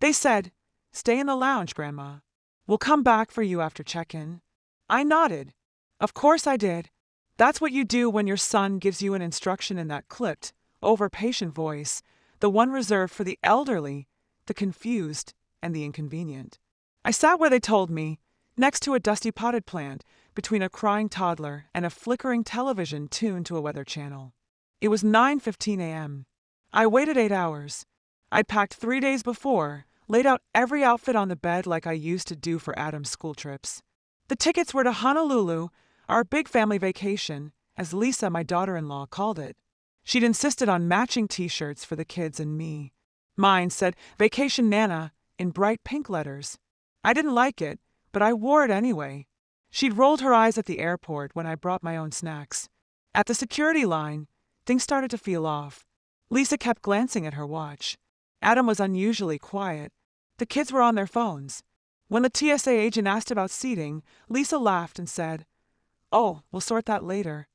They said, "Stay in the lounge, Grandma. We'll come back for you after check-in." I nodded. Of course I did. That's what you do when your son gives you an instruction in that clipped, over-patient voice, the one reserved for the elderly, the confused, and the inconvenient. I sat where they told me, next to a dusty potted plant, between a crying toddler and a flickering television tuned to a weather channel. It was 9:15 a.m. I waited 8 hours. I'd packed 3 days before, laid out every outfit on the bed like I used to do for Adam's school trips. The tickets were to Honolulu, our big family vacation, as Lisa, my daughter-in-law, called it. She'd insisted on matching t-shirts for the kids and me. Mine said Vacation Nana in bright pink letters. I didn't like it, but I wore it anyway. She'd rolled her eyes at the airport when I brought my own snacks. At the security line, things started to feel off. Lisa kept glancing at her watch. Adam was unusually quiet. The kids were on their phones. When the TSA agent asked about seating, Lisa laughed and said, "Oh, we'll sort that later."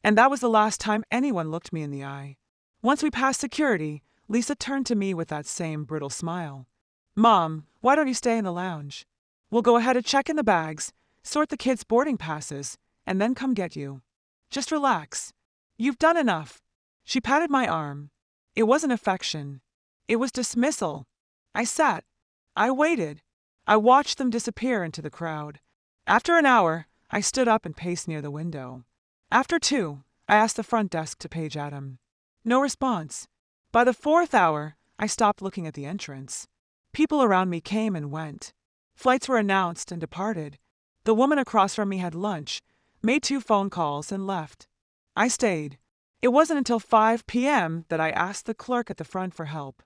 And that was the last time anyone looked me in the eye. Once we passed security, Lisa turned to me with that same brittle smile. "Mom, why don't you stay in the lounge? We'll go ahead and check in the bags, sort the kids' boarding passes, and then come get you. Just relax. You've done enough." She patted my arm. It wasn't affection. It was dismissal. I sat. I waited. I watched them disappear into the crowd. After an hour, I stood up and paced near the window. After 2, I asked the front desk to page Adam. No response. By the 4th hour, I stopped looking at the entrance. People around me came and went. Flights were announced and departed. The woman across from me had lunch, made 2 phone calls, and left. I stayed. It wasn't until 5 p.m. that I asked the clerk at the front for help.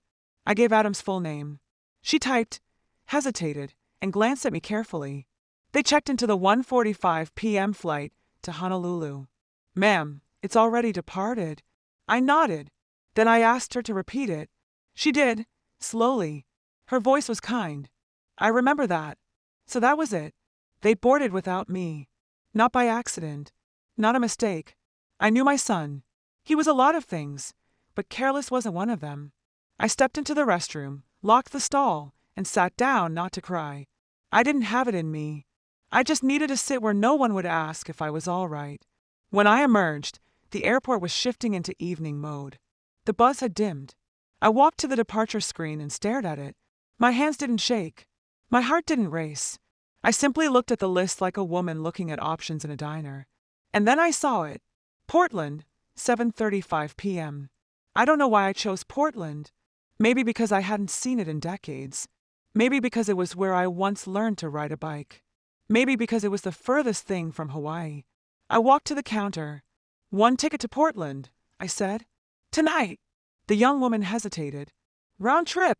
I gave Adam's full name. She typed, hesitated, and glanced at me carefully. They checked into the 1:45 p.m. flight to Honolulu. "Ma'am, it's already departed." I nodded. Then I asked her to repeat it. She did, slowly. Her voice was kind. I remember that. So that was it. They boarded without me. Not by accident. Not a mistake. I knew my son. He was a lot of things, but careless wasn't one of them. I stepped into the restroom, locked the stall, and sat down not to cry. I didn't have it in me. I just needed to sit where no one would ask if I was all right. When I emerged, the airport was shifting into evening mode. The buzz had dimmed. I walked to the departure screen and stared at it. My hands didn't shake. My heart didn't race. I simply looked at the list like a woman looking at options in a diner. And then I saw it. Portland, 7:35 p.m. I don't know why I chose Portland. Maybe because I hadn't seen it in decades. Maybe because it was where I once learned to ride a bike. Maybe because it was the furthest thing from Hawaii. I walked to the counter. "1 ticket to Portland," I said. "Tonight." The young woman hesitated. "Round trip?"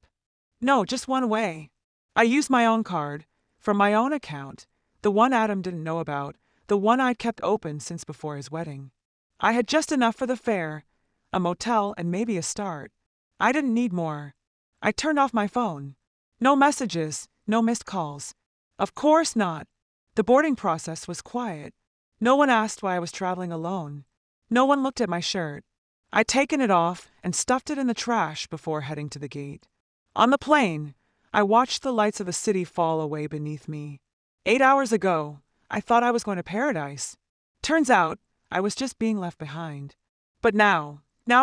"No, just one way." I used my own card, from my own account, the one Adam didn't know about, the one I'd kept open since before his wedding. I had just enough for the fare, a motel, and maybe a start. I didn't need more. I turned off my phone. No messages, no missed calls. Of course not. The boarding process was quiet. No one asked why I was traveling alone. No one looked at my shirt. I'd taken it off and stuffed it in the trash before heading to the gate. On the plane, I watched the lights of the city fall away beneath me. 8 hours ago, I thought I was going to paradise. Turns out, I was just being left behind. But now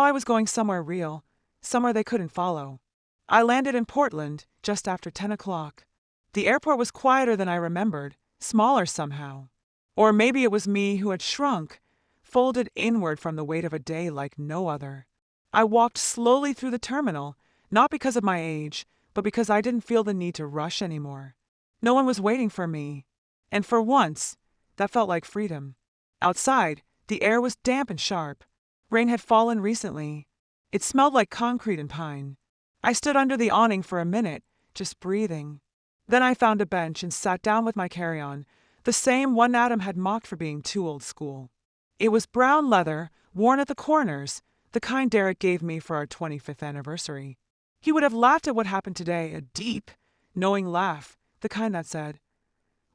I was going somewhere real, somewhere they couldn't follow. I landed in Portland just after 10 o'clock. The airport was quieter than I remembered, smaller somehow. Or maybe it was me who had shrunk, folded inward from the weight of a day like no other. I walked slowly through the terminal, not because of my age, but because I didn't feel the need to rush anymore. No one was waiting for me. And for once, that felt like freedom. Outside, the air was damp and sharp. Rain had fallen recently. It smelled like concrete and pine. I stood under the awning for a minute, just breathing. Then I found a bench and sat down with my carry-on, the same one Adam had mocked for being too old school. It was brown leather, worn at the corners, the kind Derek gave me for our 25th anniversary. He would have laughed at what happened today, a deep, knowing laugh, the kind that said,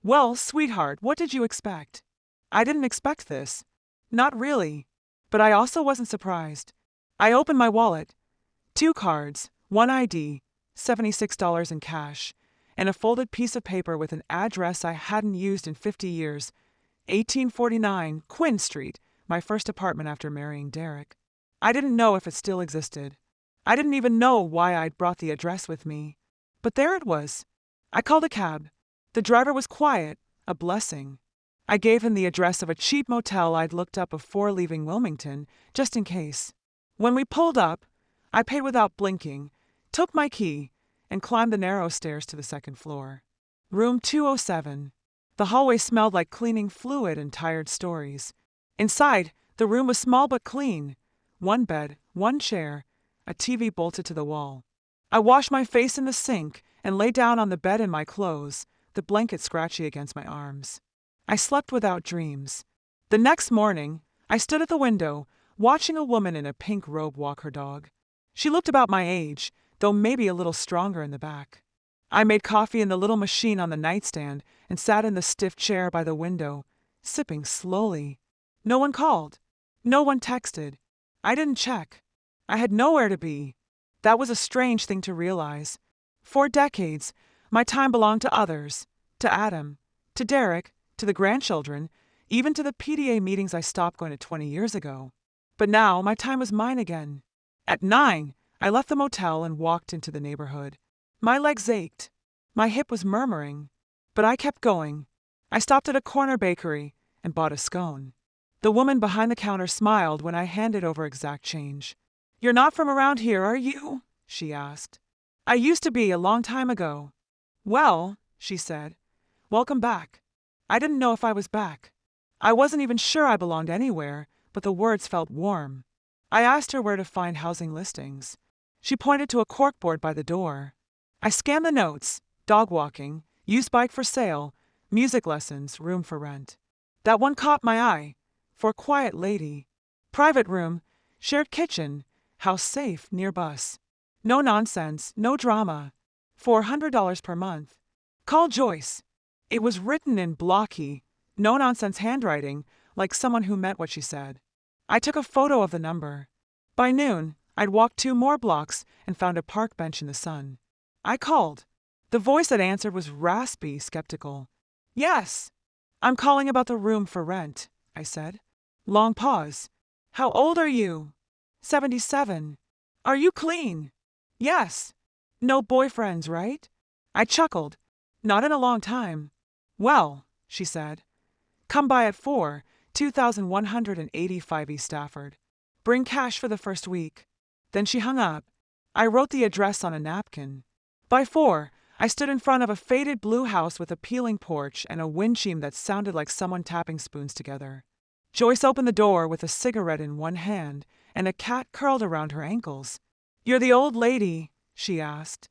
"Well, sweetheart, what did you expect?" I didn't expect this. Not really. But I also wasn't surprised. I opened my wallet. 2 cards, 1 ID, $76 in cash, and a folded piece of paper with an address I hadn't used in 50 years, 1849 Quinn Street, my first apartment after marrying Derek. I didn't know if it still existed. I didn't even know why I'd brought the address with me. But there it was. I called a cab. The driver was quiet, a blessing. I gave him the address of a cheap motel I'd looked up before leaving Wilmington, just in case. When we pulled up, I paid without blinking, took my key, and climbed the narrow stairs to the second floor. Room 207. The hallway smelled like cleaning fluid and tired stories. Inside, the room was small but clean. One bed, one chair, a TV bolted to the wall. I washed my face in the sink and lay down on the bed in my clothes, the blanket scratchy against my arms. I slept without dreams. The next morning, I stood at the window, watching a woman in a pink robe walk her dog. She looked about my age, though maybe a little stronger in the back. I made coffee in the little machine on the nightstand and sat in the stiff chair by the window, sipping slowly. No one called. No one texted. I didn't check. I had nowhere to be. That was a strange thing to realize. For decades, my time belonged to others, to Adam, to Derek, to the grandchildren, even to the PTA meetings I stopped going to 20 years ago. But now my time was mine again. At 9, I left the motel and walked into the neighborhood. My legs ached. My hip was murmuring. But I kept going. I stopped at a corner bakery and bought a scone. The woman behind the counter smiled when I handed over exact change. "You're not from around here, are you?" she asked. "I used to be a long time ago." "Well," she said, "welcome back." I didn't know if I was back. I wasn't even sure I belonged anywhere, but the words felt warm. I asked her where to find housing listings. She pointed to a corkboard by the door. I scanned the notes: dog walking, used bike for sale, music lessons, room for rent. That one caught my eye. For a quiet lady. Private room, shared kitchen, house safe, near bus. No nonsense, no drama. $400 per month. Call Joyce. It was written in blocky, no-nonsense handwriting, like someone who meant what she said. I took a photo of the number. By noon, I'd walked 2 more blocks and found a park bench in the sun. I called. The voice that answered was raspy, skeptical. "Yes. I'm calling about the room for rent," I said. Long pause. "How old are you?" 77. "Are you clean?" "Yes." "No boyfriends, right?" I chuckled. "Not in a long time." "Well," she said, "come by at 4, 2185 East Stafford. Bring cash for the first week." Then she hung up. I wrote the address on a napkin. By 4, I stood in front of a faded blue house with a peeling porch and a wind chime that sounded like someone tapping spoons together. Joyce opened the door with a cigarette in one hand and a cat curled around her ankles. "You're the old lady?" she asked.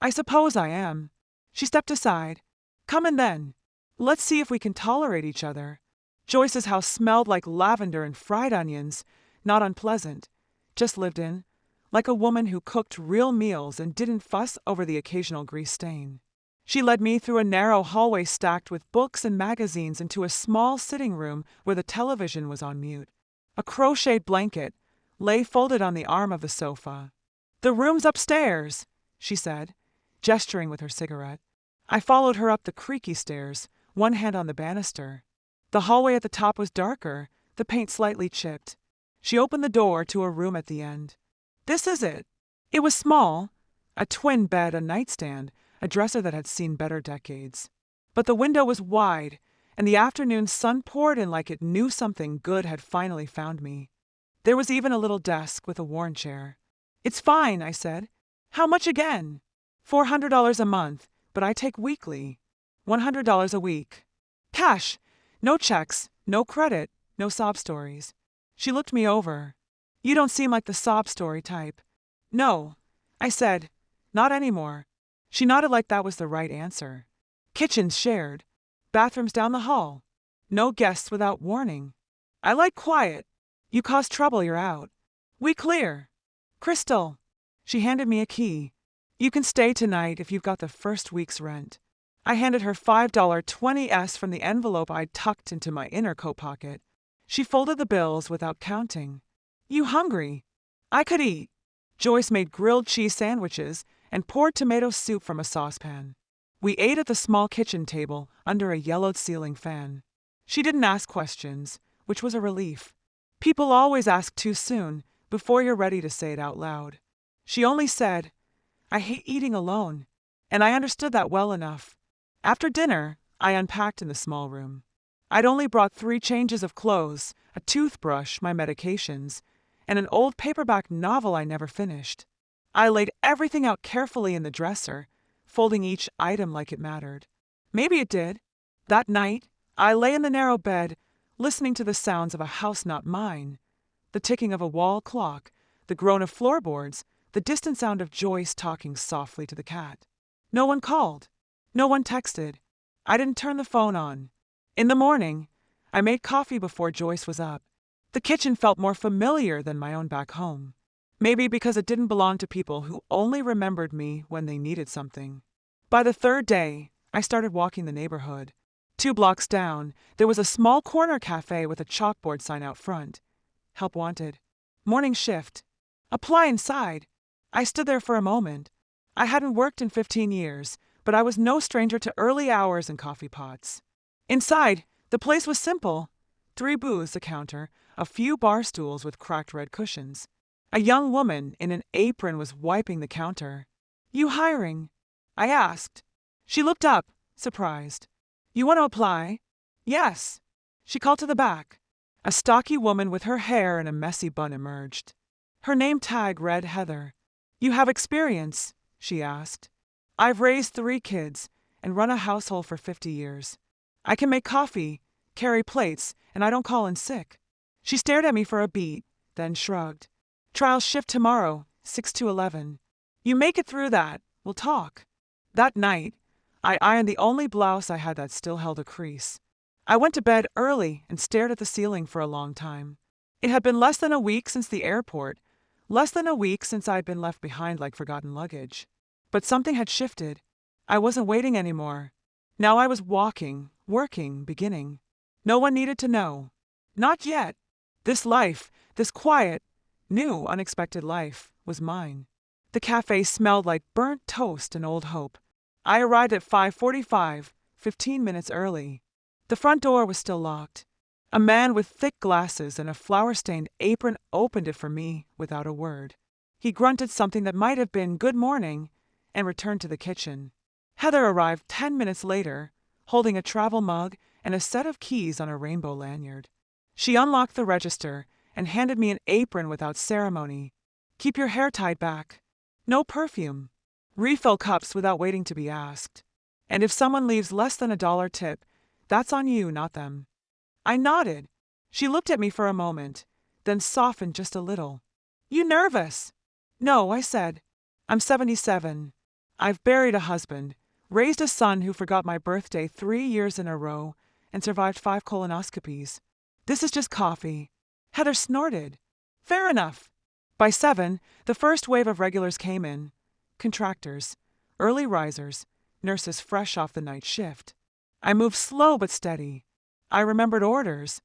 "I suppose I am." She stepped aside. "Come in then. Let's see if we can tolerate each other." Joyce's house smelled like lavender and fried onions, not unpleasant, just lived in, like a woman who cooked real meals and didn't fuss over the occasional grease stain. She led me through a narrow hallway stacked with books and magazines into a small sitting room where the television was on mute. A crocheted blanket lay folded on the arm of the sofa. "The room's upstairs," she said, gesturing with her cigarette. I followed her up the creaky stairs, one hand on the banister. The hallway at the top was darker, the paint slightly chipped. She opened the door to a room at the end. "This is it." It was small, a twin bed, a nightstand, a dresser that had seen better decades. But the window was wide, and the afternoon sun poured in like it knew something good had finally found me. There was even a little desk with a worn chair. "It's fine," I said. "How much again?" $400 a month, but I take weekly. $100 a week. Cash. No checks, no credit, no sob stories. She looked me over. "You don't seem like the sob story type." "No," I said. "Not anymore." She nodded like that was the right answer. Kitchens shared. Bathrooms down the hall. No guests without warning. "I like quiet. You cause trouble, you're out." "We clear." "Crystal." She handed me a key. "You can stay tonight if you've got the first week's rent." I handed her $5.20 from the envelope I'd tucked into my inner coat pocket. She folded the bills without counting. "You hungry?" I could eat. Joyce made grilled cheese sandwiches and poured tomato soup from a saucepan. We ate at the small kitchen table under a yellowed ceiling fan. She didn't ask questions, which was a relief. People always ask too soon, before you're ready to say it out loud. She only said, "I hate eating alone," and I understood that well enough. After dinner, I unpacked in the small room. I'd only brought 3 changes of clothes, a toothbrush, my medications, and an old paperback novel I never finished. I laid everything out carefully in the dresser, folding each item like it mattered. Maybe it did. That night, I lay in the narrow bed, listening to the sounds of a house not mine, the ticking of a wall clock, the groan of floorboards, the distant sound of Joyce talking softly to the cat. No one called. No one texted. I didn't turn the phone on. In the morning, I made coffee before Joyce was up. The kitchen felt more familiar than my own back home. Maybe because it didn't belong to people who only remembered me when they needed something. By the 3rd day, I started walking the neighborhood. 2 blocks down, there was a small corner cafe with a chalkboard sign out front. Help wanted. Morning shift. Apply inside. I stood there for a moment. I hadn't worked in 15 years, but I was no stranger to early hours and coffee pots. Inside, the place was simple. 3 booths, a counter, a few bar stools with cracked red cushions. A young woman in an apron was wiping the counter. "You hiring?" I asked. She looked up, surprised. "You want to apply?" "Yes." She called to the back. A stocky woman with her hair in a messy bun emerged. Her name tag read Heather. "You have experience?" she asked. "I've raised 3 kids and run a household for 50 years. I can make coffee, carry plates, and I don't call in sick." She stared at me for a beat, then shrugged. "Trial shift tomorrow, 6 to 11. You make it through that, we'll talk." That night, I ironed the only blouse I had that still held a crease. I went to bed early and stared at the ceiling for a long time. It had been less than a week since the airport, less than a week since I'd been left behind like forgotten luggage. But something had shifted. I wasn't waiting anymore. Now I was walking, working, beginning. No one needed to know. Not yet. This life, this quiet, new, unexpected life, was mine. The cafe smelled like burnt toast and old hope. I arrived at 5:45, 15 minutes early. The front door was still locked. A man with thick glasses and a flour-stained apron opened it for me without a word. He grunted something that might have been "good morning" and returned to the kitchen. Heather arrived 10 minutes later, holding a travel mug and a set of keys on a rainbow lanyard. She unlocked the register and handed me an apron without ceremony. "Keep your hair tied back. No perfume. Refill cups without waiting to be asked. And if someone leaves less than $1 tip, that's on you, not them." I nodded. She looked at me for a moment, then softened just a little. "You nervous?" "No," I said. "I'm 77. I've buried a husband, raised a son who forgot my birthday 3 years in a row, and survived 5 colonoscopies. This is just coffee." Heather snorted. "Fair enough." By 7, the first wave of regulars came in. Contractors, early risers, nurses fresh off the night shift. I moved slow but steady. I remembered orders,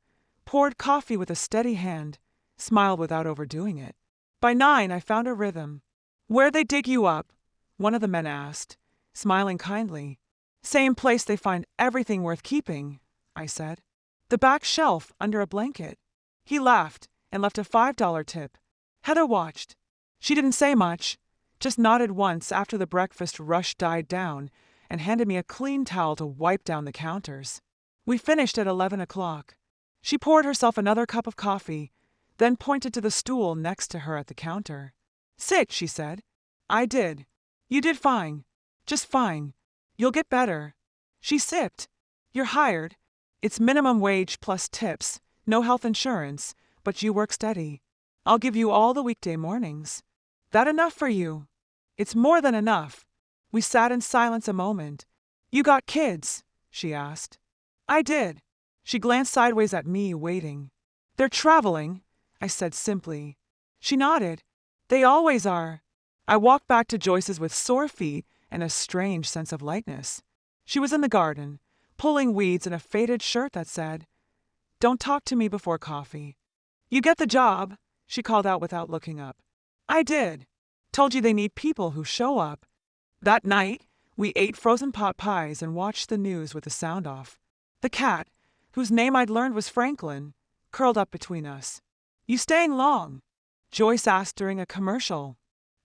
poured coffee with a steady hand, smiled without overdoing it. By 9, I found a rhythm. "Where'd they dig you up?" one of the men asked, smiling kindly. "Same place they find everything worth keeping," I said. "The back shelf under a blanket." He laughed and left a $5 tip. Heather watched. She didn't say much, just nodded once after the breakfast rush died down and handed me a clean towel to wipe down the counters. We finished at 11 o'clock. She poured herself another cup of coffee, then pointed to the stool next to her at the counter. "Sit," she said. I did. "You did fine. Just fine. You'll get better." She sipped. "You're hired. It's minimum wage plus tips, no health insurance, but you work steady. I'll give you all the weekday mornings." "That enough for you?" "It's more than enough." We sat in silence a moment. "You got kids?" she asked. I did. She glanced sideways at me, waiting. "They're traveling," I said simply. She nodded. "They always are." I walked back to Joyce's with sore feet and a strange sense of lightness. She was in the garden, pulling weeds in a faded shirt that said, "Don't talk to me before coffee." "You get the job," she called out without looking up. I did. "Told you they need people who show up." That night, we ate frozen pot pies and watched the news with the sound off. The cat, whose name I'd learned was Franklin, curled up between us. "You staying long?" Joyce asked during a commercial.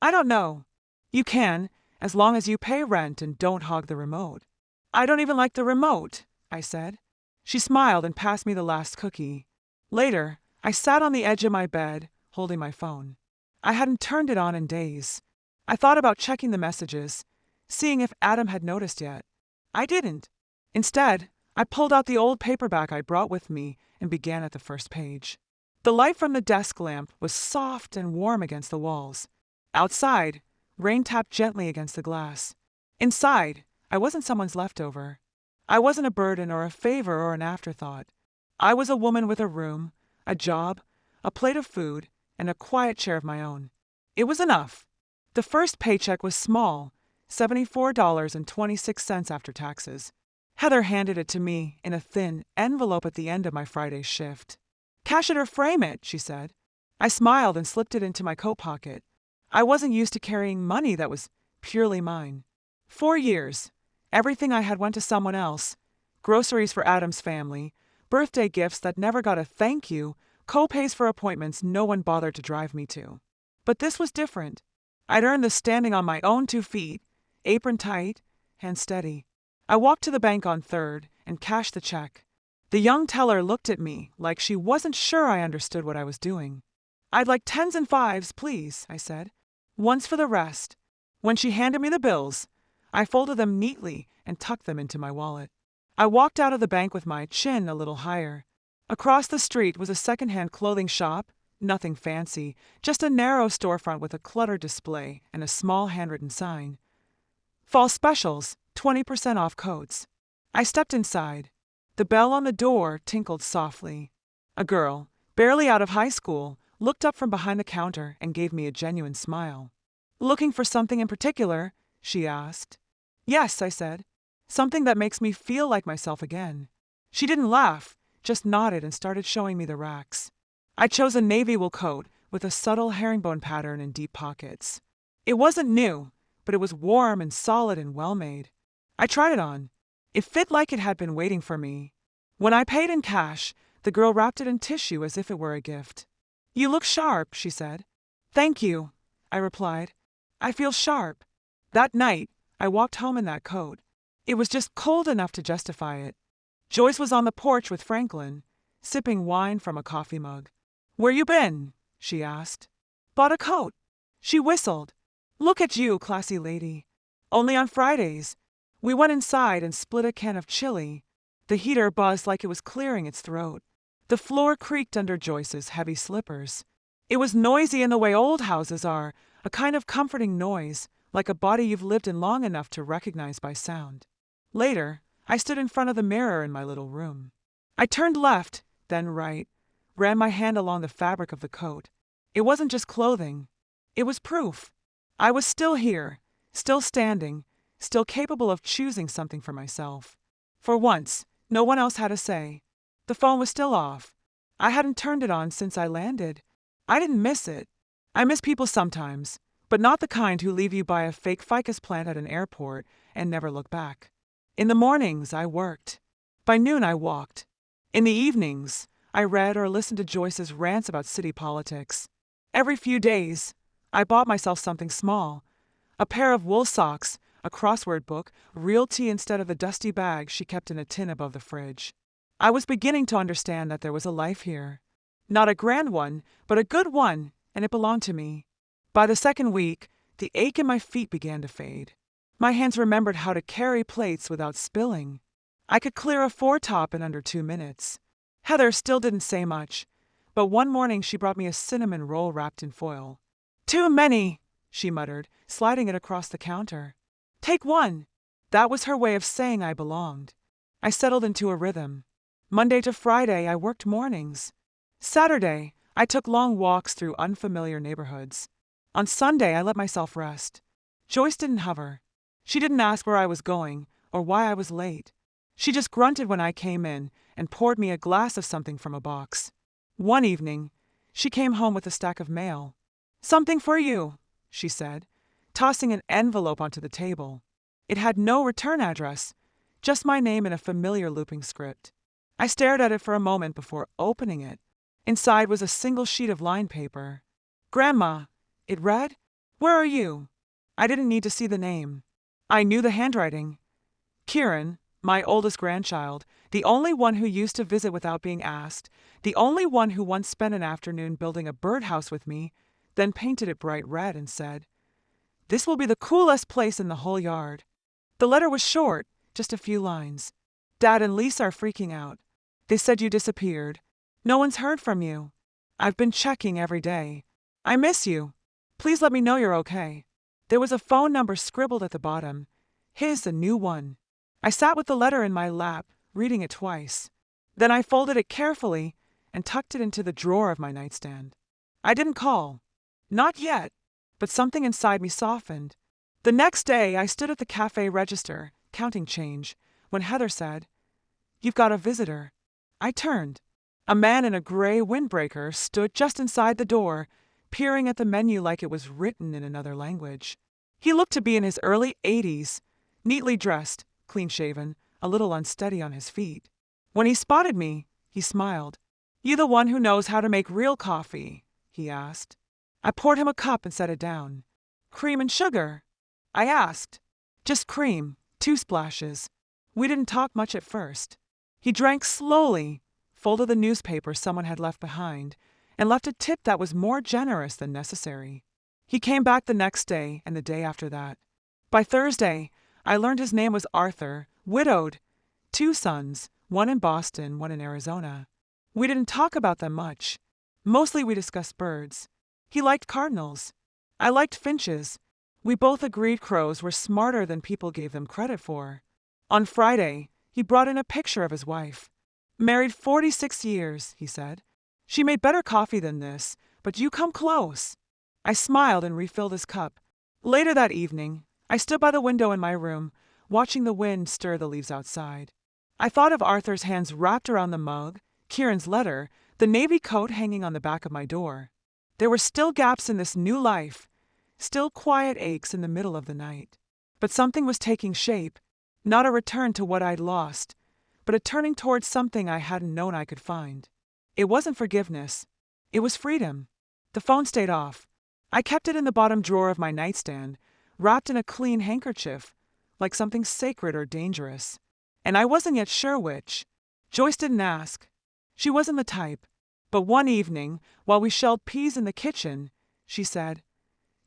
"I don't know. You can, as long as you pay rent and don't hog the remote." "I don't even like the remote," I said. She smiled and passed me the last cookie. Later, I sat on the edge of my bed, holding my phone. I hadn't turned it on in days. I thought about checking the messages, seeing if Adam had noticed yet. I didn't. Instead, I pulled out the old paperback I brought with me and began at the first page. The light from the desk lamp was soft and warm against the walls. Outside, rain tapped gently against the glass. Inside, I wasn't someone's leftover. I wasn't a burden or a favor or an afterthought. I was a woman with a room, a job, a plate of food, and a quiet chair of my own. It was enough. The first paycheck was small, $74.26 after taxes. Heather handed it to me in a thin envelope at the end of my Friday shift. "Cash it or frame it," she said. I smiled and slipped it into my coat pocket. I wasn't used to carrying money that was purely mine. 4 years. Everything I had went to someone else. Groceries for Adam's family, birthday gifts that never got a thank you, co-pays for appointments no one bothered to drive me to. But this was different. I'd earned this standing on my own 2 feet, apron tight, hand steady. I walked to the bank on 3rd and cashed the check. The young teller looked at me like she wasn't sure I understood what I was doing. "I'd like 10s and 5s, please," I said. "One's for the rest." When she handed me the bills, I folded them neatly and tucked them into my wallet. I walked out of the bank with my chin a little higher. Across the street was a second-hand clothing shop, nothing fancy, just a narrow storefront with a cluttered display and a small handwritten sign. "Fall specials, 20% off coats." I stepped inside. The bell on the door tinkled softly. A girl, barely out of high school, looked up from behind the counter and gave me a genuine smile. "Looking for something in particular?" she asked. "Yes," I said. "Something that makes me feel like myself again." She didn't laugh, just nodded and started showing me the racks. I chose a navy wool coat with a subtle herringbone pattern and deep pockets. It wasn't new, but it was warm and solid and well-made. I tried it on. It fit like it had been waiting for me. When I paid in cash, the girl wrapped it in tissue as if it were a gift. "You look sharp," she said. "Thank you," I replied. "I feel sharp." That night, I walked home in that coat. It was just cold enough to justify it. Joyce was on the porch with Franklin, sipping wine from a coffee mug. "Where you been?" she asked. "Bought a coat." She whistled. "Look at you, classy lady. Only on Fridays." We went inside and split a can of chili. The heater buzzed like it was clearing its throat. The floor creaked under Joyce's heavy slippers. It was noisy in the way old houses are, a kind of comforting noise, like a body you've lived in long enough to recognize by sound. Later, I stood in front of the mirror in my little room. I turned left, then right, ran my hand along the fabric of the coat. It wasn't just clothing. It was proof. I was still here, still standing, still capable of choosing something for myself. For once, no one else had a say. The phone was still off. I hadn't turned it on since I landed. I didn't miss it. I miss people sometimes, but not the kind who leave you by a fake ficus plant at an airport and never look back. In the mornings, I worked. By noon, I walked. In the evenings, I read or listened to Joyce's rants about city politics. Every few days, I bought myself something small. A pair of wool socks, a crossword book, real tea instead of the dusty bag she kept in a tin above the fridge. I was beginning to understand that there was a life here. Not a grand one, but a good one, and it belonged to me. By the second week, the ache in my feet began to fade. My hands remembered how to carry plates without spilling. I could clear a 4-top in under 2 minutes. Heather still didn't say much, but one morning she brought me a cinnamon roll wrapped in foil. "Too many," she muttered, sliding it across the counter. "Take one." That was her way of saying I belonged. I settled into a rhythm. Monday to Friday, I worked mornings. Saturday, I took long walks through unfamiliar neighborhoods. On Sunday, I let myself rest. Joyce didn't hover. She didn't ask where I was going or why I was late. She just grunted when I came in and poured me a glass of something from a box. One evening, she came home with a stack of mail. "Something for you," she said, tossing an envelope onto the table. It had no return address, just my name in a familiar looping script. I stared at it for a moment before opening it. Inside was a single sheet of lined paper. "Grandma," it read, "where are you?" I didn't need to see the name. I knew the handwriting. Kieran, my oldest grandchild, the only one who used to visit without being asked, the only one who once spent an afternoon building a birdhouse with me, then painted it bright red and said, "This will be the coolest place in the whole yard." The letter was short, just a few lines. "Dad and Lisa are freaking out. They said you disappeared. No one's heard from you. I've been checking every day. I miss you. Please let me know you're okay." There was a phone number scribbled at the bottom. His, a new one. I sat with the letter in my lap, reading it twice. Then I folded it carefully and tucked it into the drawer of my nightstand. I didn't call. Not yet. But something inside me softened. The next day, I stood at the cafe register, counting change, when Heather said, "You've got a visitor." I turned. A man in a gray windbreaker stood just inside the door, peering at the menu like it was written in another language. He looked to be in his early 80s, neatly dressed, clean-shaven, a little unsteady on his feet. When he spotted me, he smiled. "You the one who knows how to make real coffee?" he asked. I poured him a cup and set it down. "Cream and sugar?" I asked. "Just cream, 2 splashes." We didn't talk much at first. He drank slowly, folded the newspaper someone had left behind, and left a tip that was more generous than necessary. He came back the next day and the day after that. By Thursday, I learned his name was Arthur, widowed, 2 sons, one in Boston, one in Arizona. We didn't talk about them much. Mostly we discussed birds. He liked cardinals. I liked finches. We both agreed crows were smarter than people gave them credit for. On Friday, he brought in a picture of his wife. "Married 46 years, he said. "She made better coffee than this, but you come close." I smiled and refilled his cup. Later that evening, I stood by the window in my room, watching the wind stir the leaves outside. I thought of Arthur's hands wrapped around the mug, Kieran's letter, the navy coat hanging on the back of my door. There were still gaps in this new life, still quiet aches in the middle of the night. But something was taking shape, not a return to what I'd lost, but a turning towards something I hadn't known I could find. It wasn't forgiveness. It was freedom. The phone stayed off. I kept it in the bottom drawer of my nightstand, wrapped in a clean handkerchief, like something sacred or dangerous. And I wasn't yet sure which. Joyce didn't ask. She wasn't the type. But one evening, while we shelled peas in the kitchen, she said,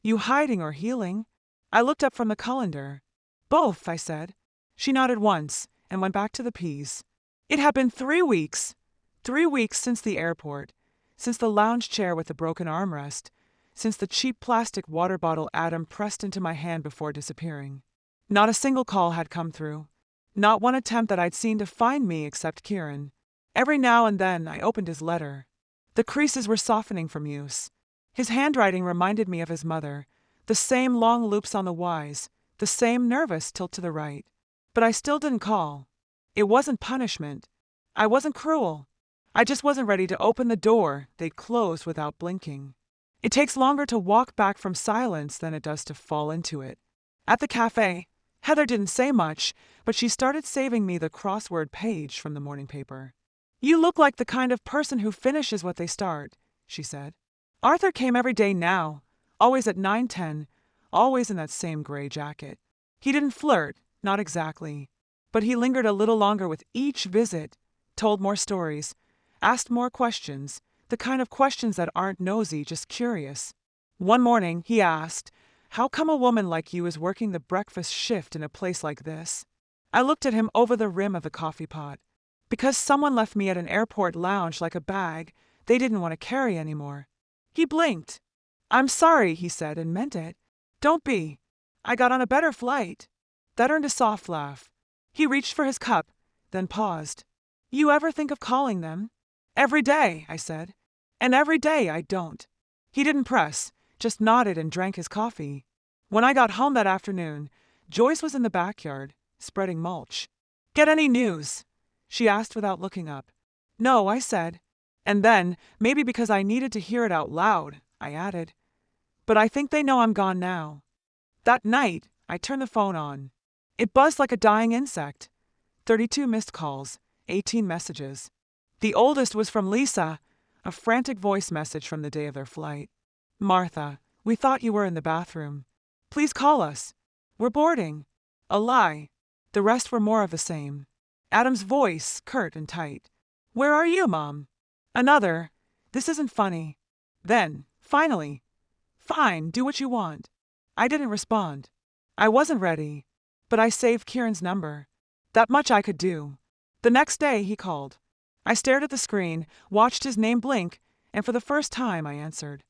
"You hiding or healing?" I looked up from the colander. "Both," I said. She nodded once and went back to the peas. It had been 3 weeks. 3 weeks since the airport, since the lounge chair with the broken armrest, since the cheap plastic water bottle Adam pressed into my hand before disappearing. Not a single call had come through. Not one attempt that I'd seen to find me except Kieran. Every now and then I opened his letter. The creases were softening from use. His handwriting reminded me of his mother, the same long loops on the Y's, the same nervous tilt to the right. But I still didn't call. It wasn't punishment. I wasn't cruel. I just wasn't ready to open the door they'd closed without blinking. It takes longer to walk back from silence than it does to fall into it. At the cafe, Heather didn't say much, but she started saving me the crossword page from the morning paper. "You look like the kind of person who finishes what they start," she said. Arthur came every day now, always at 9:10, always in that same gray jacket. He didn't flirt, not exactly, but he lingered a little longer with each visit, told more stories, asked more questions, the kind of questions that aren't nosy, just curious. One morning, he asked, "How come a woman like you is working the breakfast shift in a place like this?" I looked at him over the rim of the coffee pot. "Because someone left me at an airport lounge like a bag they didn't want to carry anymore." He blinked. "I'm sorry," he said, and meant it. "Don't be. I got on a better flight." That earned a soft laugh. He reached for his cup, then paused. "You ever think of calling them?" "Every day," I said. "And every day I don't." He didn't press, just nodded and drank his coffee. When I got home that afternoon, Joyce was in the backyard, spreading mulch. "Get any news?" she asked without looking up. "No," I said. And then, maybe because I needed to hear it out loud, I added, "But I think they know I'm gone now." That night, I turned the phone on. It buzzed like a dying insect. 32 missed calls, 18 messages. The oldest was from Lisa, a frantic voice message from the day of their flight. Martha, we thought you were in the bathroom. Please call us. We're boarding. A lie. The rest were more of the same. Adam's voice, curt and tight. Where are you, Mom? Another. This isn't funny. Then, finally. Fine, do what you want. I didn't respond. I wasn't ready. But I saved Kieran's number. That much I could do. The next day, he called. I stared at the screen, watched his name blink, and for the first time I answered.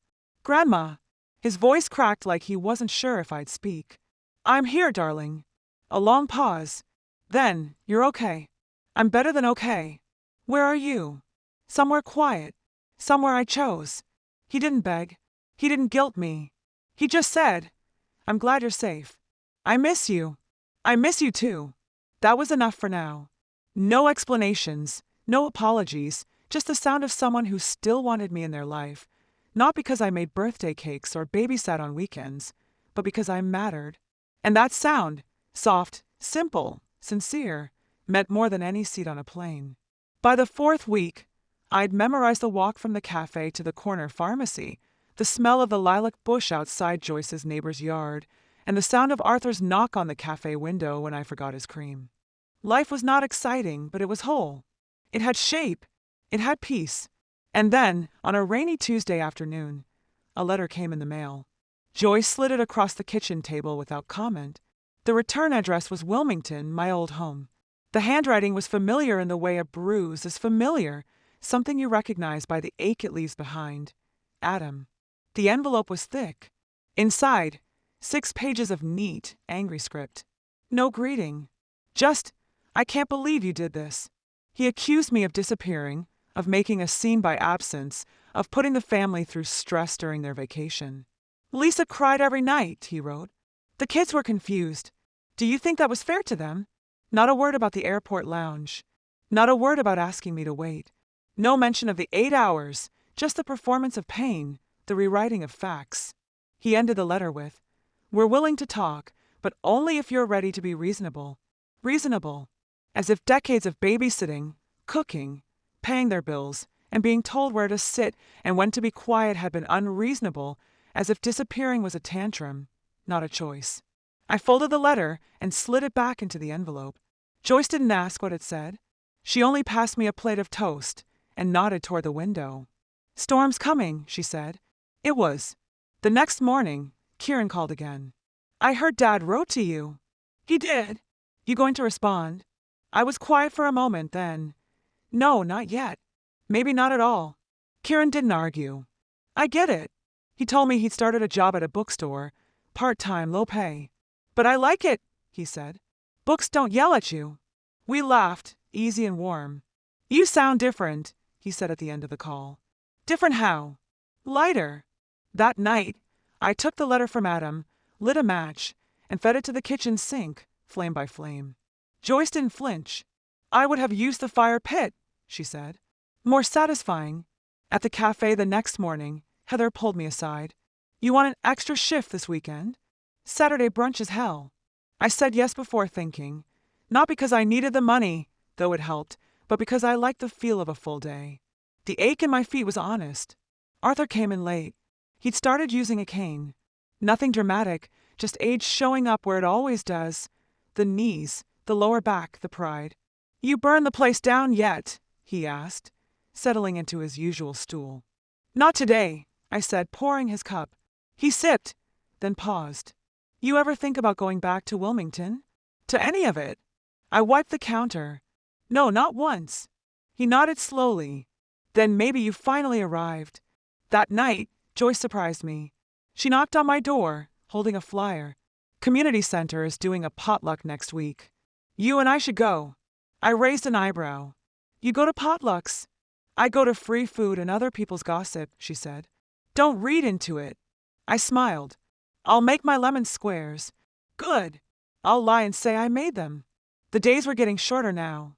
Grandma. His voice cracked like he wasn't sure if I'd speak. I'm here, darling. A long pause. Then, you're okay. I'm better than okay. Where are you? Somewhere quiet. Somewhere I chose. He didn't beg. He didn't guilt me. He just said, I'm glad you're safe. I miss you. I miss you too. That was enough for now. No explanations, no apologies, just the sound of someone who still wanted me in their life, not because I made birthday cakes or babysat on weekends, but because I mattered. And that sound, soft, simple, sincere, meant more than any seat on a plane. By the 4th week, I'd memorized the walk from the cafe to the corner pharmacy, the smell of the lilac bush outside Joyce's neighbor's yard, and the sound of Arthur's knock on the cafe window when I forgot his cream. Life was not exciting, but it was whole. It had shape. It had peace. And then, on a rainy Tuesday afternoon, a letter came in the mail. Joyce slid it across the kitchen table without comment. The return address was Wilmington, my old home. The handwriting was familiar in the way a bruise is familiar, something you recognize by the ache it leaves behind. Adam. The envelope was thick. Inside, 6 pages of neat, angry script. No greeting. Just, I can't believe you did this. He accused me of disappearing, of making a scene by absence, of putting the family through stress during their vacation. Lisa cried every night, he wrote. The kids were confused. Do you think that was fair to them? Not a word about the airport lounge. Not a word about asking me to wait. No mention of the 8 hours, just the performance of pain, the rewriting of facts. He ended the letter with, We're willing to talk, but only if you're ready to be reasonable. Reasonable. As if decades of babysitting, cooking, paying their bills, and being told where to sit and when to be quiet had been unreasonable, as if disappearing was a tantrum, not a choice. I folded the letter and slid it back into the envelope. Joyce didn't ask what it said. She only passed me a plate of toast and nodded toward the window. Storm's coming, she said. It was. The next morning, Kieran called again. I heard Dad wrote to you. He did. You going to respond? I was quiet for a moment, then. No, not yet. Maybe not at all. Kieran didn't argue. I get it. He told me he'd started a job at a bookstore, part-time, low pay. But I like it, he said. Books don't yell at you. We laughed, easy and warm. You sound different, he said at the end of the call. Different how? Lighter. That night, I took the letter from Adam, lit a match, and fed it to the kitchen sink, flame by flame. Joyce didn't flinch. I would have used the fire pit, she said. More satisfying. At the cafe the next morning, Heather pulled me aside. You want an extra shift this weekend? Saturday brunch is hell. I said yes before thinking. Not because I needed the money, though it helped, but because I liked the feel of a full day. The ache in my feet was honest. Arthur came in late. He'd started using a cane. Nothing dramatic, just age showing up where it always does. The knees, the lower back, the pride. You burned the place down yet? He asked, settling into his usual stool. Not today, I said, pouring his cup. He sipped, then paused. You ever think about going back to Wilmington? To any of it? I wiped the counter. No, not once. He nodded slowly. Then maybe you finally arrived. That night, Joyce surprised me. She knocked on my door, holding a flyer. Community Center is doing a potluck next week. You and I should go. I raised an eyebrow. You go to potlucks. I go to free food and other people's gossip, she said. Don't read into it. I smiled. I'll make my lemon squares. Good. I'll lie and say I made them. The days were getting shorter now.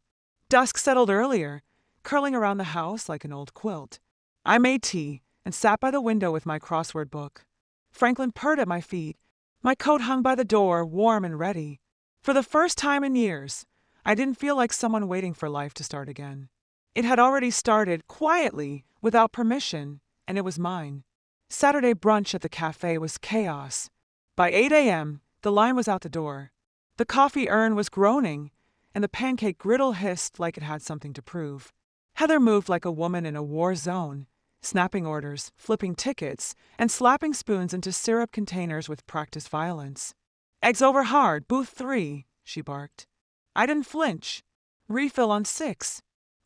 Dusk settled earlier, curling around the house like an old quilt. I made tea and sat by the window with my crossword book. Franklin purred at my feet. My coat hung by the door, warm and ready. For the first time in years, I didn't feel like someone waiting for life to start again. It had already started, quietly, without permission, and it was mine. Saturday brunch at the cafe was chaos. By 8 a.m., the line was out the door. The coffee urn was groaning, and the pancake griddle hissed like it had something to prove. Heather moved like a woman in a war zone, snapping orders, flipping tickets, and slapping spoons into syrup containers with practiced violence. "Eggs over hard, booth 3, she barked. I didn't flinch. Refill on 6.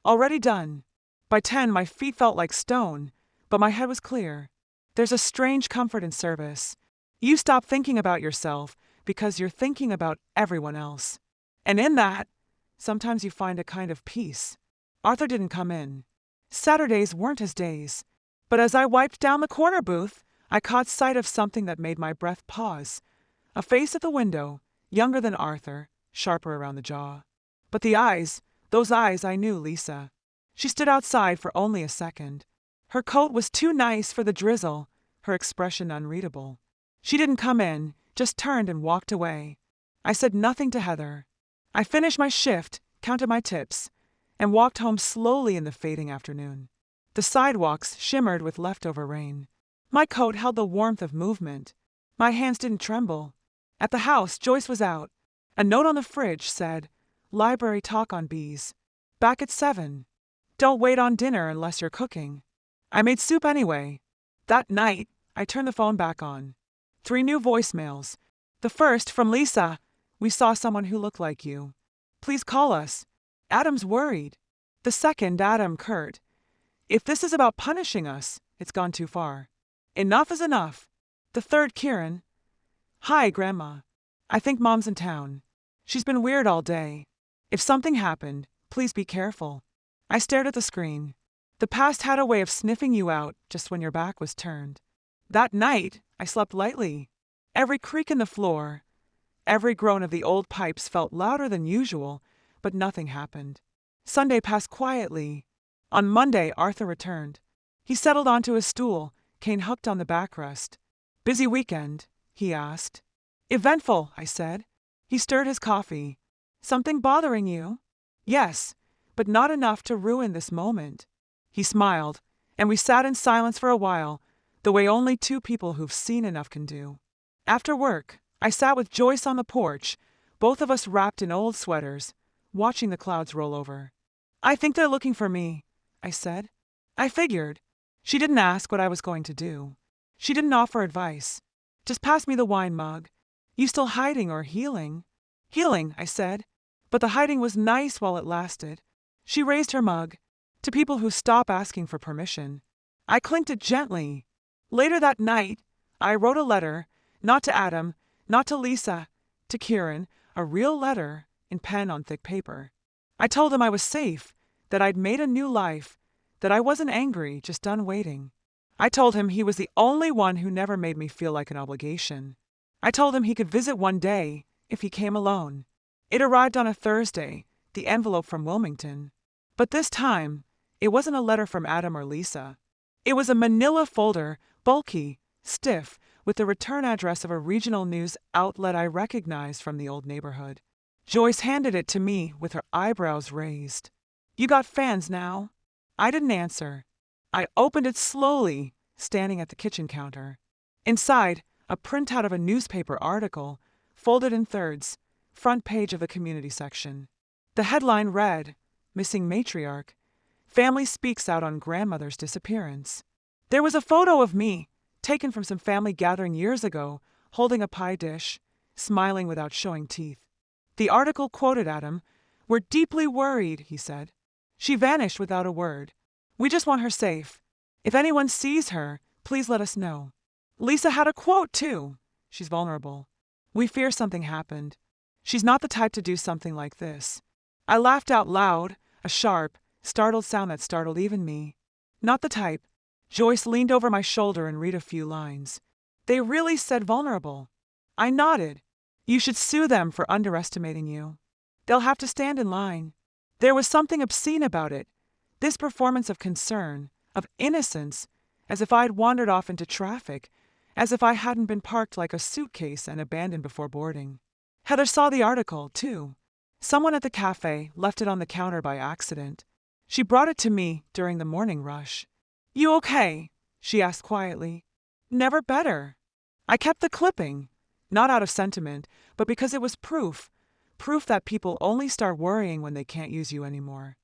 Already done. By 10, my feet felt like stone, but my head was clear. There's a strange comfort in service. You stop thinking about yourself because you're thinking about everyone else. And in that, sometimes you find a kind of peace. Arthur didn't come in. Saturdays weren't his days. But as I wiped down the corner booth, I caught sight of something that made my breath pause. A face at the window, younger than Arthur, sharper around the jaw. But the eyes, those eyes, I knew Lisa. She stood outside for only a second. Her coat was too nice for the drizzle, her expression unreadable. She didn't come in, just turned and walked away. I said nothing to Heather. I finished my shift, counted my tips, and walked home slowly in the fading afternoon. The sidewalks shimmered with leftover rain. My coat held the warmth of movement. My hands didn't tremble. At the house, Joyce was out. A note on the fridge said, "Library talk on bees. Back at 7. Don't wait on dinner unless you're cooking." I made soup anyway. That night, I turned the phone back on. 3 new voicemails. The first, from Lisa. "We saw someone who looked like you. Please call us. Adam's worried." The second, Adam, curt. "If this is about punishing us, it's gone too far. Enough is enough." The third, Kieran. "Hi, Grandma. I think Mom's in town. She's been weird all day. If something happened, please be careful." I stared at the screen. The past had a way of sniffing you out just when your back was turned. That night, I slept lightly. Every creak in the floor, every groan of the old pipes felt louder than usual, but nothing happened. Sunday passed quietly. On Monday, Arthur returned. He settled onto his stool, cane hooked on the backrest. "Busy weekend?" he asked. "Eventful," I said. He stirred his coffee. "Something bothering you?" "Yes, but not enough to ruin this moment." He smiled, and we sat in silence for a while, the way only 2 people who've seen enough can do. After work, I sat with Joyce on the porch, both of us wrapped in old sweaters, watching the clouds roll over. "I think they're looking for me," I said. I figured. She didn't ask what I was going to do. She didn't offer advice. "Just pass me the wine mug. You still hiding or healing?" "Healing," I said. "But the hiding was nice while it lasted." She raised her mug. "To people who stop asking for permission." I clinked it gently. Later that night, I wrote a letter, not to Adam, not to Lisa, to Kieran, a real letter, in pen on thick paper. I told him I was safe, that I'd made a new life, that I wasn't angry, just done waiting. I told him he was the only one who never made me feel like an obligation. I told him he could visit one day, if he came alone. It arrived on a Thursday, the envelope from Wilmington. But this time, it wasn't a letter from Adam or Lisa. It was a manila folder, bulky, stiff, with the return address of a regional news outlet I recognized from the old neighborhood. Joyce handed it to me with her eyebrows raised. "You got fans now?" I didn't answer. I opened it slowly, standing at the kitchen counter. Inside, a printout of a newspaper article, folded in thirds, front page of the community section. The headline read, "Missing Matriarch. Family speaks out on grandmother's disappearance." There was a photo of me, taken from some family gathering years ago, holding a pie dish, smiling without showing teeth. The article quoted Adam. "We're deeply worried," he said. "She vanished without a word. We just want her safe. If anyone sees her, please let us know." Lisa had a quote, too. "She's vulnerable. We fear something happened. She's not the type to do something like this." I laughed out loud, a sharp, startled sound that startled even me. "Not the type." Joyce leaned over my shoulder and read a few lines. "They really said vulnerable." I nodded. "You should sue them for underestimating you. They'll have to stand in line." There was something obscene about it, this performance of concern, of innocence, as if I'd wandered off into traffic, as if I hadn't been parked like a suitcase and abandoned before boarding. Heather saw the article, too. Someone at the cafe left it on the counter by accident. She brought it to me during the morning rush. "You okay?" she asked quietly. "Never better." I kept the clipping, not out of sentiment, but because it was proof that people only start worrying when they can't use you anymore.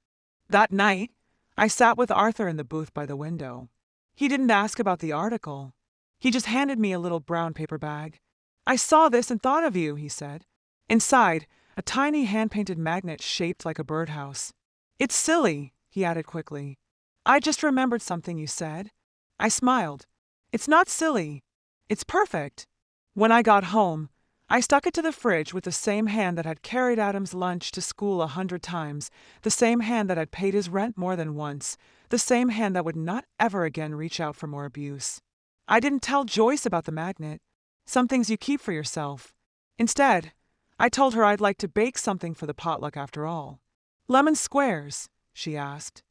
That night, I sat with Arthur in the booth by the window. He didn't ask about the article. He just handed me a little brown paper bag. "I saw this and thought of you," he said. Inside, a tiny hand-painted magnet shaped like a birdhouse. "It's silly," he added quickly. "I just remembered something you said." I smiled. "It's not silly. It's perfect." When I got home, I stuck it to the fridge with the same hand that had carried Adam's lunch to school 100 times, the same hand that had paid his rent more than once, the same hand that would not ever again reach out for more abuse. I didn't tell Joyce about the magnet. Some things you keep for yourself. Instead, I told her I'd like to bake something for the potluck after all. "Lemon squares?" she asked.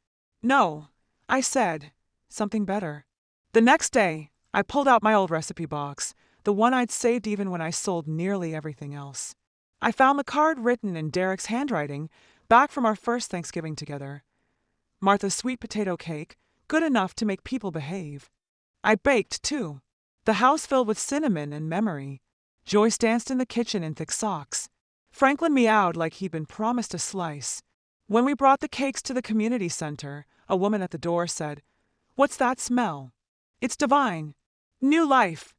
"No," I said. "Something better." The next day, I pulled out my old recipe box, the one I'd saved even when I sold nearly everything else. I found the card written in Derek's handwriting, back from our first Thanksgiving together. Martha's sweet potato cake, good enough to make people behave. I baked, too. The house filled with cinnamon and memory. Joyce danced in the kitchen in thick socks. Franklin meowed like he'd been promised a slice. When we brought the cakes to the community center, a woman at the door said, "What's that smell?" "It's divine. New life,"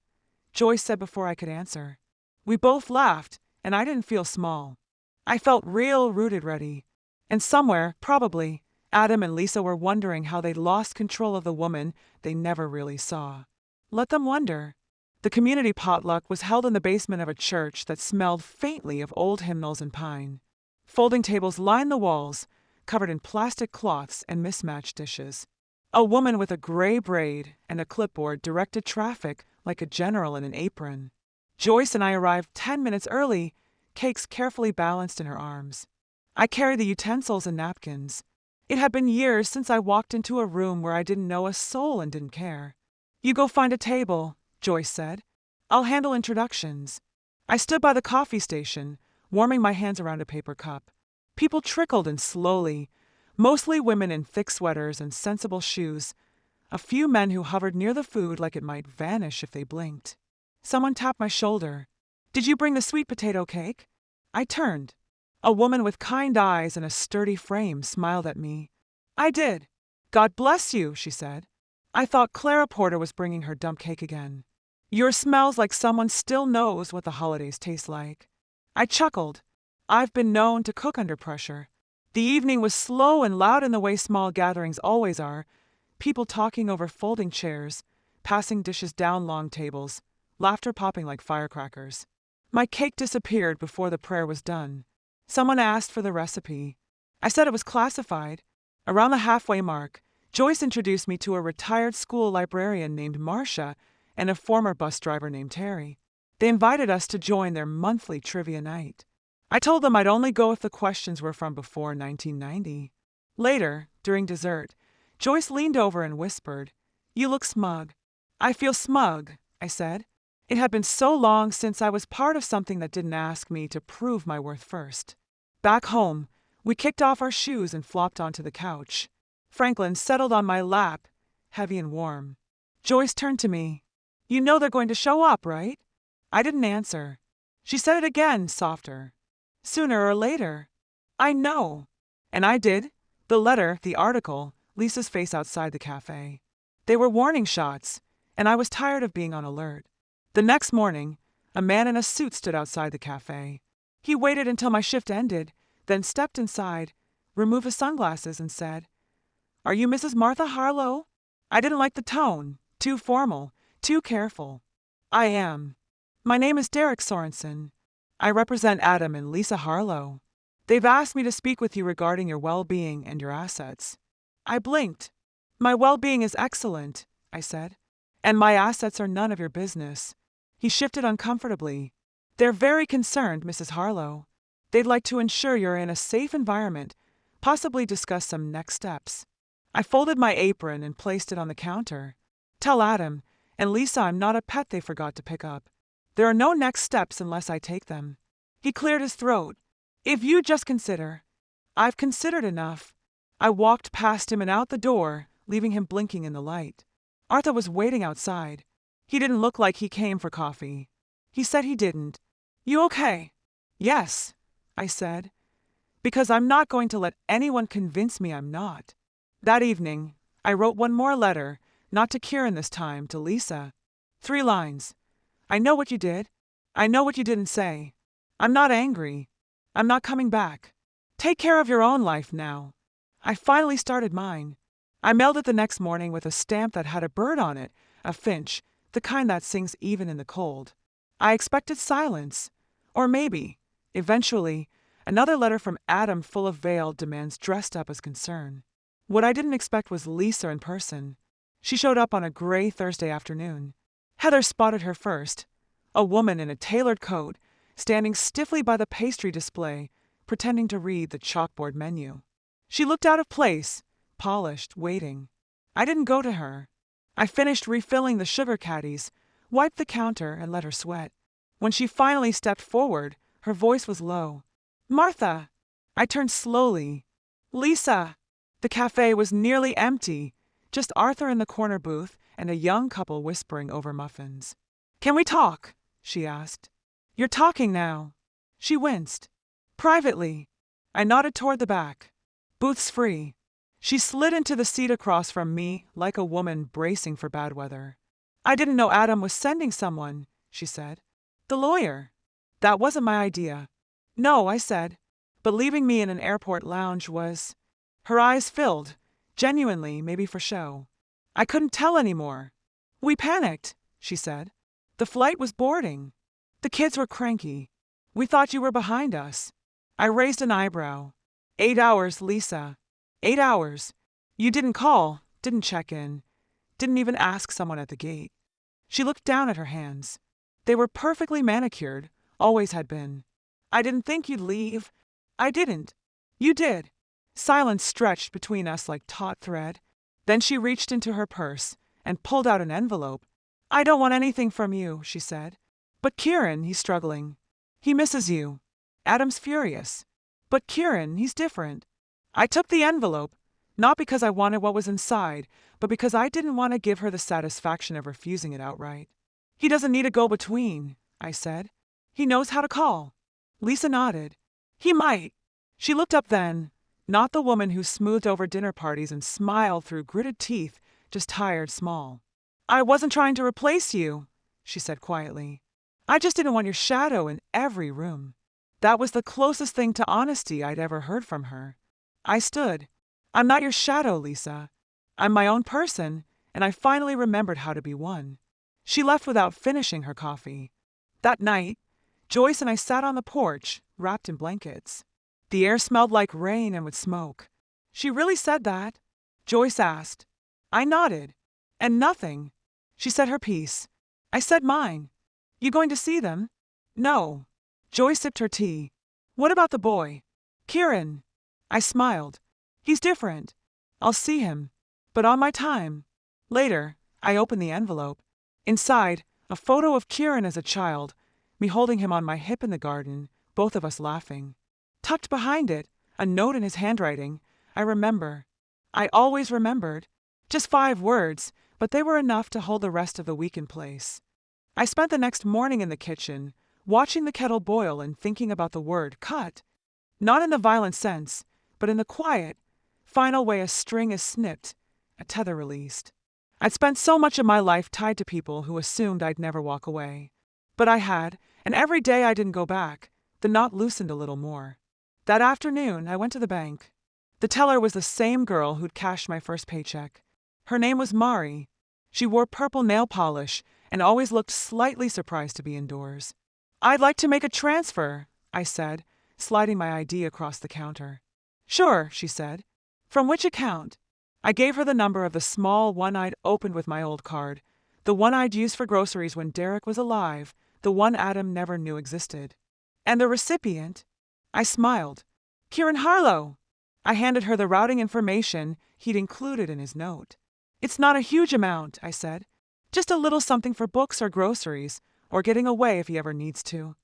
Joyce said before I could answer. We both laughed, and I didn't feel small. I felt real rooted ready. And somewhere, probably, Adam and Lisa were wondering how they'd lost control of the woman they never really saw. Let them wonder. The community potluck was held in the basement of a church that smelled faintly of old hymnals and pine. Folding tables lined the walls, covered in plastic cloths and mismatched dishes. A woman with a gray braid and a clipboard directed traffic like a general in an apron. Joyce and I arrived 10 minutes early, cakes carefully balanced in her arms. I carried the utensils and napkins. It had been years since I walked into a room where I didn't know a soul and didn't care. "You go find a table," Joyce said. "I'll handle introductions." I stood by the coffee station, warming my hands around a paper cup. People trickled in slowly, mostly women in thick sweaters and sensible shoes, a few men who hovered near the food like it might vanish if they blinked. Someone tapped my shoulder. "Did you bring the sweet potato cake?" I turned. A woman with kind eyes and a sturdy frame smiled at me. "I did." "God bless you," she said. I thought Clara Porter was bringing her dump cake again. "Yours smells like someone still knows what the holidays taste like." I chuckled. I've been known to cook under pressure. The evening was slow and loud in the way small gatherings always are, people talking over folding chairs, passing dishes down long tables, laughter popping like firecrackers. My cake disappeared before the prayer was done. Someone asked for the recipe. I said it was classified. Around the halfway mark, Joyce introduced me to a retired school librarian named Marcia and a former bus driver named Terry. They invited us to join their monthly trivia night. I told them I'd only go if the questions were from before 1990. Later, during dessert, Joyce leaned over and whispered, "You look smug." "I feel smug," I said. It had been so long since I was part of something that didn't ask me to prove my worth first. Back home, we kicked off our shoes and flopped onto the couch. Franklin settled on my lap, heavy and warm. Joyce turned to me. "You know they're going to show up, right?" I didn't answer. She said it again, softer. "Sooner or later." "I know." And I did. The letter, the article, Lisa's face outside the cafe. They were warning shots, and I was tired of being on alert. The next morning, a man in a suit stood outside the cafe. He waited until my shift ended, then stepped inside, removed his sunglasses, and said, "Are you Mrs. Martha Harlow?" I didn't like the tone. Too formal, too careful. "I am. My name is Derek Sorensen. I represent Adam and Lisa Harlow. They've asked me to speak with you regarding your well-being and your assets." I blinked. "My well-being is excellent," I said, "and my assets are none of your business." He shifted uncomfortably. "They're very concerned, Mrs. Harlow. They'd like to ensure you're in a safe environment, possibly discuss some next steps." I folded my apron and placed it on the counter. "Tell Adam, And Lisa, I'm not a pet they forgot to pick up. There are no next steps unless I take them. He cleared his throat. If you just consider. I've considered enough. I walked past him and out the door, leaving him blinking in the light. Arthur was waiting outside. He didn't look like he came for coffee. He said he didn't. You okay? Yes, I said. Because I'm not going to let anyone convince me I'm not. That evening, I wrote one more letter, not to Kieran this time, to Lisa. 3 lines. I know what you did. I know what you didn't say. I'm not angry. I'm not coming back. Take care of your own life now. I finally started mine. I mailed it the next morning with a stamp that had a bird on it, a finch, the kind that sings even in the cold. I expected silence. Or maybe, eventually, another letter from Adam full of veiled demands dressed up as concern. What I didn't expect was Lisa in person. She showed up on a gray Thursday afternoon. Heather spotted her first, a woman in a tailored coat, standing stiffly by the pastry display, pretending to read the chalkboard menu. She looked out of place, polished, waiting. I didn't go to her. I finished refilling the sugar caddies, wiped the counter, and let her sweat. When she finally stepped forward, her voice was low. Martha! I turned slowly. Lisa! The cafe was nearly empty, just Arthur in the corner booth and a young couple whispering over muffins. Can we talk? She asked. You're talking now. She winced. Privately. I nodded toward the back. Booth's free. She slid into the seat across from me like a woman bracing for bad weather. I didn't know Adam was sending someone, she said. The lawyer. That wasn't my idea. No, I said. But leaving me in an airport lounge was. Her eyes filled, genuinely, maybe for show. I couldn't tell anymore. We panicked, she said. The flight was boarding. The kids were cranky. We thought you were behind us. I raised an eyebrow. 8 hours, Lisa. 8 hours. You didn't call, didn't check in, didn't even ask someone at the gate. She looked down at her hands. They were perfectly manicured, always had been. I didn't think you'd leave. I didn't. You did. Silence stretched between us like taut thread. Then she reached into her purse and pulled out an envelope. I don't want anything from you, she said. But Kieran, he's struggling. He misses you. Adam's furious. But Kieran, he's different. I took the envelope, not because I wanted what was inside, but because I didn't want to give her the satisfaction of refusing it outright. He doesn't need a go-between, I said. He knows how to call. Lisa nodded. He might. She looked up then, not the woman who smoothed over dinner parties and smiled through gritted teeth, just tired small. I wasn't trying to replace you, she said quietly. I just didn't want your shadow in every room. That was the closest thing to honesty I'd ever heard from her. I stood. I'm not your shadow, Lisa. I'm my own person, and I finally remembered how to be one. She left without finishing her coffee. That night, Joyce and I sat on the porch, wrapped in blankets. The air smelled like rain and would smoke. She really said that? Joyce asked. I nodded. And nothing. She said her piece. I said mine. You going to see them? No. Joyce sipped her tea. What about the boy? Kieran. I smiled. He's different. I'll see him. But on my time. Later, I opened the envelope. Inside, a photo of Kieran as a child, me holding him on my hip in the garden, both of us laughing. Tucked behind it, a note in his handwriting. I remember. I always remembered. Just 5 words, but they were enough to hold the rest of the week in place. I spent the next morning in the kitchen, watching the kettle boil and thinking about the word cut. Not in the violent sense, but in the quiet, final way a string is snipped, a tether released. I'd spent so much of my life tied to people who assumed I'd never walk away. But I had, and every day I didn't go back, the knot loosened a little more. That afternoon, I went to the bank. The teller was the same girl who'd cashed my first paycheck. Her name was Mari. She wore purple nail polish and always looked slightly surprised to be indoors. I'd like to make a transfer, I said, sliding my ID across the counter. Sure, she said. From which account? I gave her the number of the small one I'd opened with my old card, the one I'd used for groceries when Derek was alive, the one Adam never knew existed. And the recipient? I smiled. Kieran Harlow. I handed her the routing information he'd included in his note. It's not a huge amount, I said. Just a little something for books or groceries, or getting away if he ever needs to.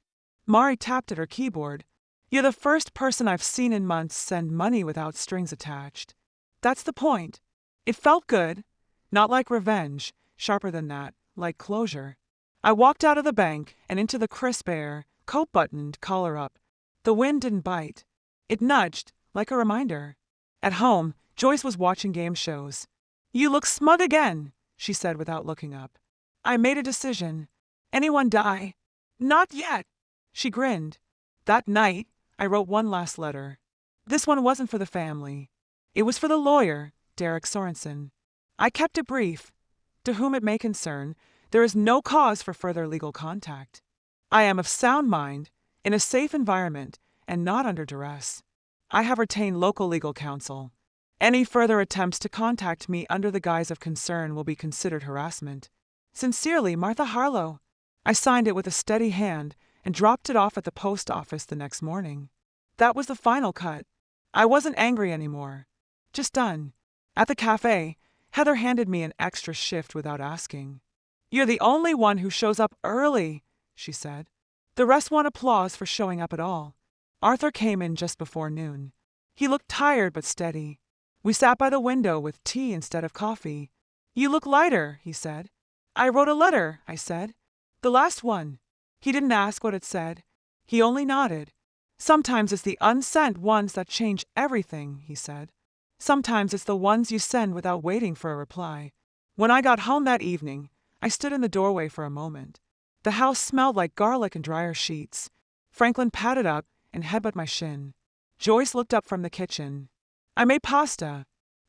Mari tapped at her keyboard. You're the first person I've seen in months send money without strings attached. That's the point. It felt good. Not like revenge, sharper than that, like closure. I walked out of the bank and into the crisp air, coat buttoned, collar up. The wind didn't bite. It nudged, like a reminder. At home, Joyce was watching game shows. You look smug again, she said without looking up. I made a decision. Anyone die? Not yet. She grinned. That night, I wrote one last letter. This one wasn't for the family. It was for the lawyer, Derek Sorensen. I kept it brief. To whom it may concern, there is no cause for further legal contact. I am of sound mind, in a safe environment, and not under duress. I have retained local legal counsel. Any further attempts to contact me under the guise of concern will be considered harassment. Sincerely, Martha Harlow. I signed it with a steady hand and dropped it off at the post office the next morning. That was the final cut. I wasn't angry anymore. Just done. At the cafe, Heather handed me an extra shift without asking. You're the only one who shows up early, she said. The rest want applause for showing up at all. Arthur came in just before noon. He looked tired but steady. We sat by the window with tea instead of coffee. You look lighter, he said. I wrote a letter, I said. The last one. He didn't ask what it said. He only nodded. Sometimes it's the unsent ones that change everything, he said. Sometimes it's the ones you send without waiting for a reply. When I got home that evening, I stood in the doorway for a moment. The house smelled like garlic and dryer sheets. Franklin padded up and headbutted my shin. Joyce looked up from the kitchen. I made pasta.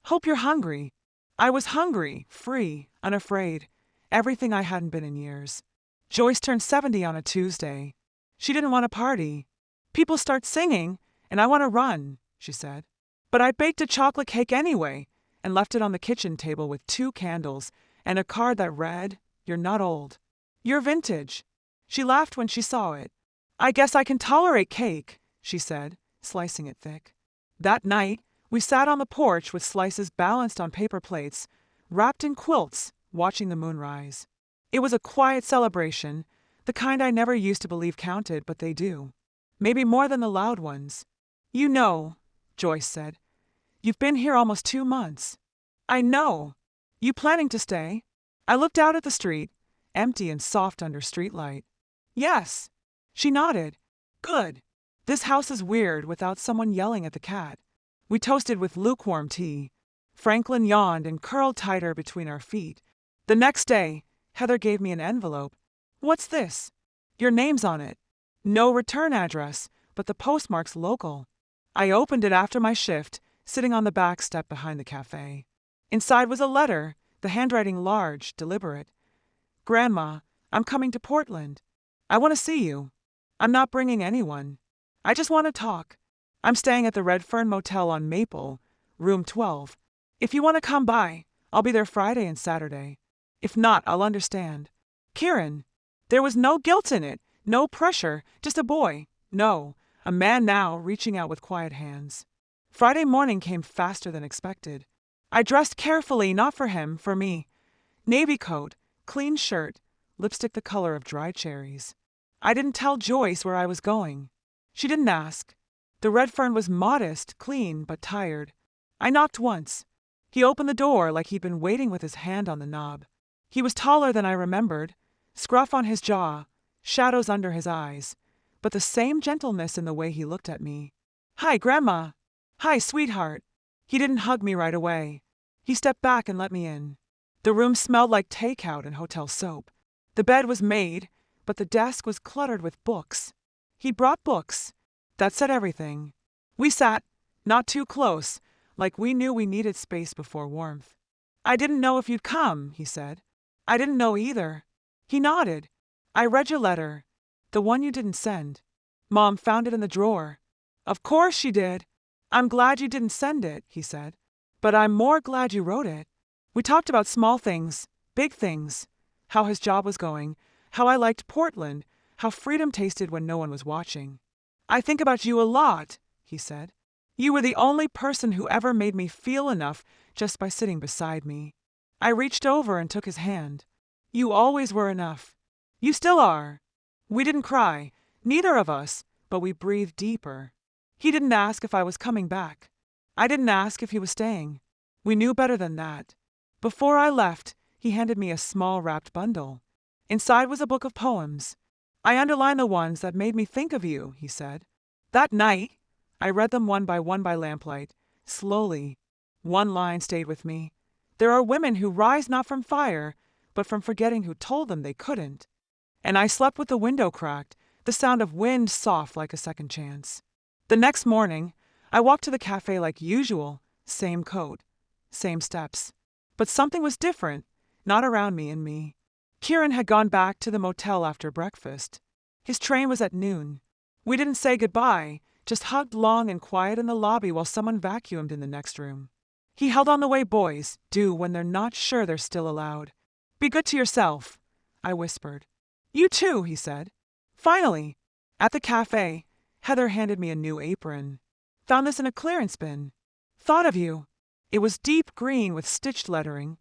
Hope you're hungry. I was hungry, free, unafraid. Everything I hadn't been in years. Joyce turned 70 on a Tuesday. She didn't want a party. People start singing, and I want to run, she said. But I baked a chocolate cake anyway and left it on the kitchen table with 2 candles and a card that read, You're not old. You're vintage. She laughed when she saw it. I guess I can tolerate cake, she said, slicing it thick. That night, we sat on the porch with slices balanced on paper plates, wrapped in quilts, watching the moon rise. It was a quiet celebration, the kind I never used to believe counted, but they do. Maybe more than the loud ones. You know, Joyce said. You've been here almost 2 months. I know. You planning to stay? I looked out at the street, empty and soft under streetlight. Yes. She nodded. Good. This house is weird without someone yelling at the cat. We toasted with lukewarm tea. Franklin yawned and curled tighter between our feet. The next day, Heather gave me an envelope. What's this? Your name's on it. No return address, but the postmark's local. I opened it after my shift, sitting on the back step behind the cafe. Inside was a letter, the handwriting large, deliberate. Grandma, I'm coming to Portland. I want to see you. I'm not bringing anyone. I just want to talk. I'm staying at the Red Fern Motel on Maple, room 12. If you want to come by, I'll be there Friday and Saturday. If not, I'll understand. Kieran. There was no guilt in it, no pressure, just a boy. No, a man now, reaching out with quiet hands. Friday morning came faster than expected. I dressed carefully, not for him, for me. Navy coat, clean shirt, lipstick the color of dried cherries. I didn't tell Joyce where I was going. She didn't ask. The Red Fern was modest, clean, but tired. I knocked once. He opened the door like he'd been waiting with his hand on the knob. He was taller than I remembered, scruff on his jaw, shadows under his eyes, but the same gentleness in the way he looked at me. Hi, Grandma. Hi, sweetheart. He didn't hug me right away. He stepped back and let me in. The room smelled like takeout and hotel soap. The bed was made, but the desk was cluttered with books. He brought books. That said everything. We sat, not too close, like we knew we needed space before warmth. I didn't know if you'd come, he said. I didn't know either. He nodded. I read your letter. The one you didn't send. Mom found it in the drawer. Of course she did. I'm glad you didn't send it, he said. But I'm more glad you wrote it. We talked about small things, big things. How his job was going, how I liked Portland, how freedom tasted when no one was watching. I think about you a lot, he said. You were the only person who ever made me feel enough just by sitting beside me. I reached over and took his hand. You always were enough. You still are. We didn't cry, neither of us, but we breathed deeper. He didn't ask if I was coming back. I didn't ask if he was staying. We knew better than that. Before I left, he handed me a small wrapped bundle. Inside was a book of poems. I underlined the ones that made me think of you, he said. That night, I read them one by lamplight, slowly. One line stayed with me. There are women who rise not from fire, but from forgetting who told them they couldn't. And I slept with the window cracked, the sound of wind soft like a second chance. The next morning, I walked to the cafe like usual, same coat, same steps. But something was different, not around me and me. Kieran had gone back to the motel after breakfast. His train was at noon. We didn't say goodbye, just hugged long and quiet in the lobby while someone vacuumed in the next room. He held on the way boys do when they're not sure they're still allowed. Be good to yourself, I whispered. You too, he said. Finally, at the cafe, Heather handed me a new apron. Found this in a clearance bin. Thought of you. It was deep green with stitched lettering.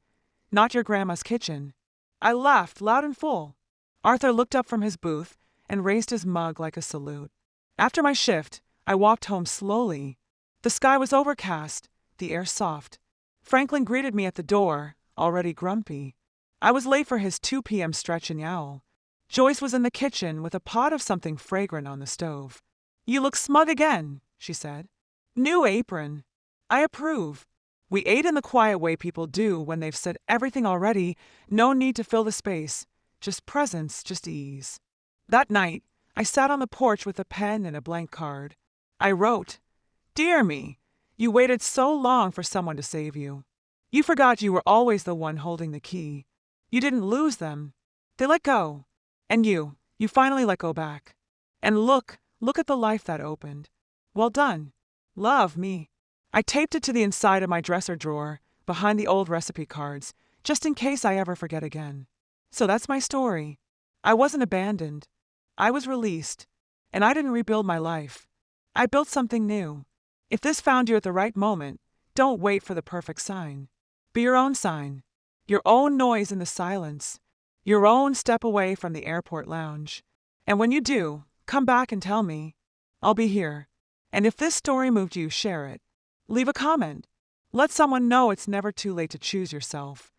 Not your grandma's kitchen. I laughed loud and full. Arthur looked up from his booth and raised his mug like a salute. After my shift, I walked home slowly. The sky was overcast, the air soft. Franklin greeted me at the door, already grumpy. I was late for his 2 p.m. stretch in Yowl. Joyce was in the kitchen with a pot of something fragrant on the stove. You look smug again, she said. New apron. I approve. We ate in the quiet way people do when they've said everything already, no need to fill the space. Just presence, just ease. That night, I sat on the porch with a pen and a blank card. I wrote, Dear me, you waited so long for someone to save you. You forgot you were always the one holding the key. You didn't lose them. They let go. And you finally let go back. And look at the life that opened. Well done. Love me. I taped it to the inside of my dresser drawer, behind the old recipe cards, just in case I ever forget again. So that's my story. I wasn't abandoned. I was released. And I didn't rebuild my life. I built something new. If this found you at the right moment, don't wait for the perfect sign. Be your own sign. Your own noise in the silence. Your own step away from the airport lounge. And when you do, come back and tell me. I'll be here. And if this story moved you, share it. Leave a comment. Let someone know it's never too late to choose yourself.